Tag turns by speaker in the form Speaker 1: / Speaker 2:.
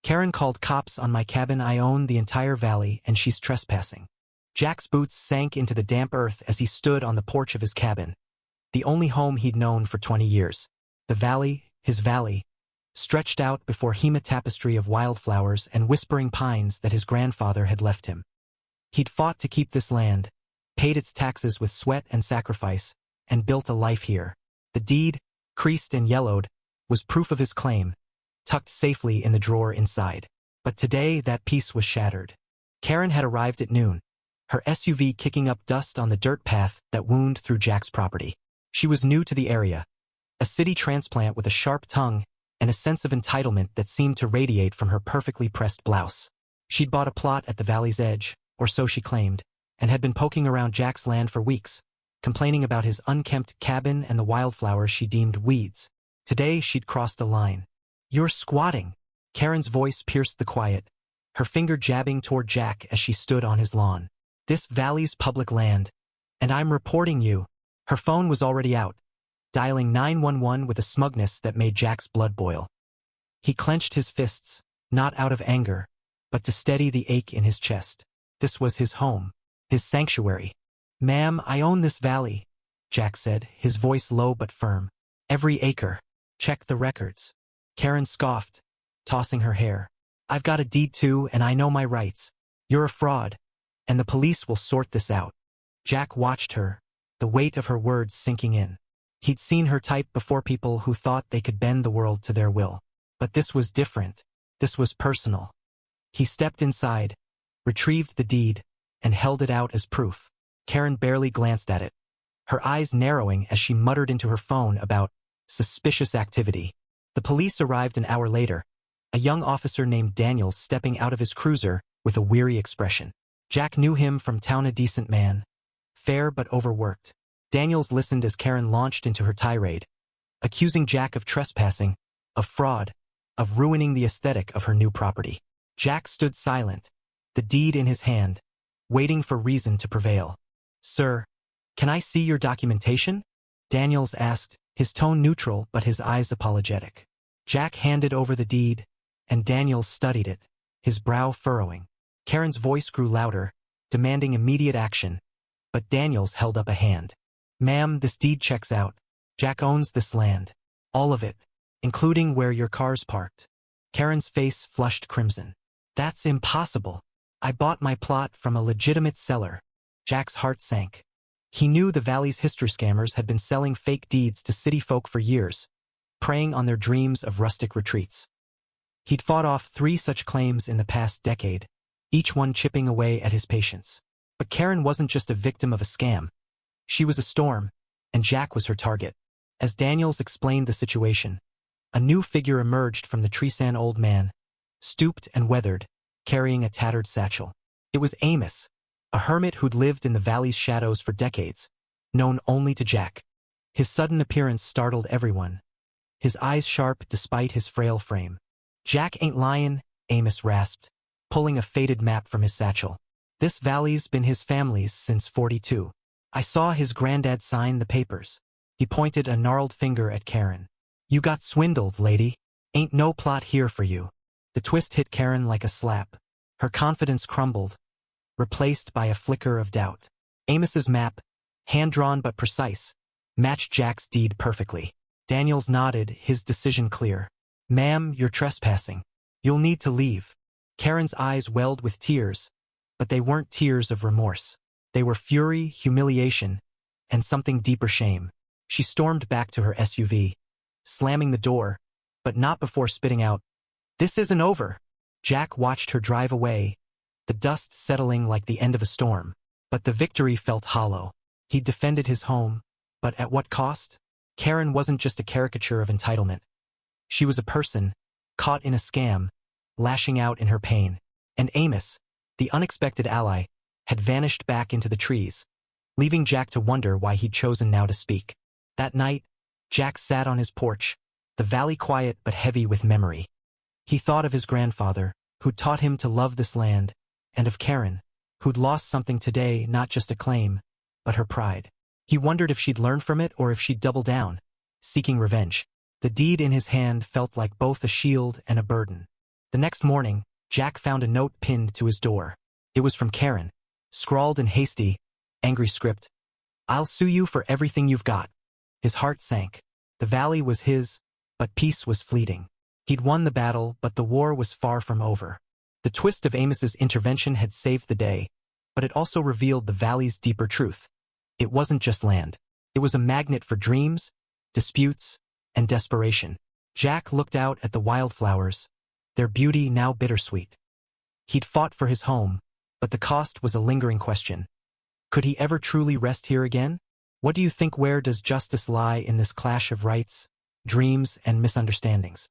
Speaker 1: Karen called cops on my cabin. I own the entire valley and she's trespassing. Jack's boots sank into the damp earth as he stood on the porch of his cabin, the only home he'd known for 20 years. The valley, his valley, stretched out before him, a tapestry of wildflowers and whispering pines that his grandfather had left him. He'd fought to keep this land, paid its taxes with sweat and sacrifice, and built a life here. The deed, creased and yellowed, was proof of his claim, tucked safely in the drawer inside. But today that piece was shattered. Karen had arrived at noon, her SUV kicking up dust on the dirt path that wound through Jack's property. She was new to the area, a city transplant with a sharp tongue and a sense of entitlement that seemed to radiate from her perfectly pressed blouse. She'd bought a plot at the valley's edge, or so she claimed, and had been poking around Jack's land for weeks, complaining about his unkempt cabin and the wildflowers she deemed weeds. Today she'd crossed a line. "You're squatting." Karen's voice pierced the quiet, her finger jabbing toward Jack as she stood on his lawn. "This valley's public land, and I'm reporting you." Her phone was already out, dialing 911 with a smugness that made Jack's blood boil. He clenched his fists, not out of anger, but to steady the ache in his chest. This was his home, his sanctuary. "Ma'am, I own this valley," Jack said, his voice low but firm. "Every acre. Check the records." Karen scoffed, tossing her hair. "I've got a deed too, and I know my rights. You're a fraud, and the police will sort this out." Jack watched her, the weight of her words sinking in. He'd seen her type before, people who thought they could bend the world to their will. But this was different. This was personal. He stepped inside, retrieved the deed, and held it out as proof. Karen barely glanced at it, her eyes narrowing as she muttered into her phone about suspicious activity. The police arrived an hour later, a young officer named Daniels stepping out of his cruiser with a weary expression. Jack knew him from town, a decent man, fair but overworked. Daniels listened as Karen launched into her tirade, accusing Jack of trespassing, of fraud, of ruining the aesthetic of her new property. Jack stood silent, the deed in his hand, waiting for reason to prevail. "Sir, can I see your documentation?" Daniels asked, his tone neutral but his eyes apologetic. Jack handed over the deed, and Daniels studied it, his brow furrowing. Karen's voice grew louder, demanding immediate action, but Daniels held up a hand. "Ma'am, this deed checks out. Jack owns this land. All of it, including where your car's parked." Karen's face flushed crimson. "That's impossible. I bought my plot from a legitimate seller." Jack's heart sank. He knew the valley's history scammers had been selling fake deeds to city folk for years, preying on their dreams of rustic retreats. He'd fought off 3 such claims in the past decade, each one chipping away at his patience. But Karen wasn't just a victim of a scam. She was a storm, and Jack was her target. As Daniels explained the situation, a new figure emerged from the trees, an old man, stooped and weathered, carrying a tattered satchel. It was Amos, a hermit who'd lived in the valley's shadows for decades, known only to Jack. His sudden appearance startled everyone, his eyes sharp despite his frail frame. "Jack ain't lying," Amos rasped, pulling a faded map from his satchel. "This valley's been his family's since '42. I saw his granddad sign the papers." He pointed a gnarled finger at Karen. "You got swindled, lady. Ain't no plot here for you." The twist hit Karen like a slap. Her confidence crumbled, replaced by a flicker of doubt. Amos's map, hand-drawn but precise, matched Jack's deed perfectly. Daniels nodded, his decision clear. "Ma'am, you're trespassing. You'll need to leave." Karen's eyes welled with tears, but they weren't tears of remorse. They were fury, humiliation, and something deeper, shame. She stormed back to her SUV, slamming the door, but not before spitting out, "This isn't over." Jack watched her drive away, the dust settling like the end of a storm. But the victory felt hollow. He defended his home, but at what cost? Karen wasn't just a caricature of entitlement. She was a person, caught in a scam, lashing out in her pain. And Amos, the unexpected ally, had vanished back into the trees, leaving Jack to wonder why he'd chosen now to speak. That night, Jack sat on his porch, the valley quiet but heavy with memory. He thought of his grandfather, who'd taught him to love this land, and of Karen, who'd lost something today, not just a claim, but her pride. He wondered if she'd learn from it or if she'd double down, seeking revenge. The deed in his hand felt like both a shield and a burden. The next morning, Jack found a note pinned to his door. It was from Karen, scrawled in hasty, angry script. "I'll sue you for everything you've got." His heart sank. The valley was his, but peace was fleeting. He'd won the battle, but the war was far from over. The twist of Amos's intervention had saved the day, but it also revealed the valley's deeper truth. It wasn't just land. It was a magnet for dreams, disputes, and desperation. Jack looked out at the wildflowers, their beauty now bittersweet. He'd fought for his home, but the cost was a lingering question. Could he ever truly rest here again? What do you think? Where does justice lie in this clash of rights, dreams, and misunderstandings?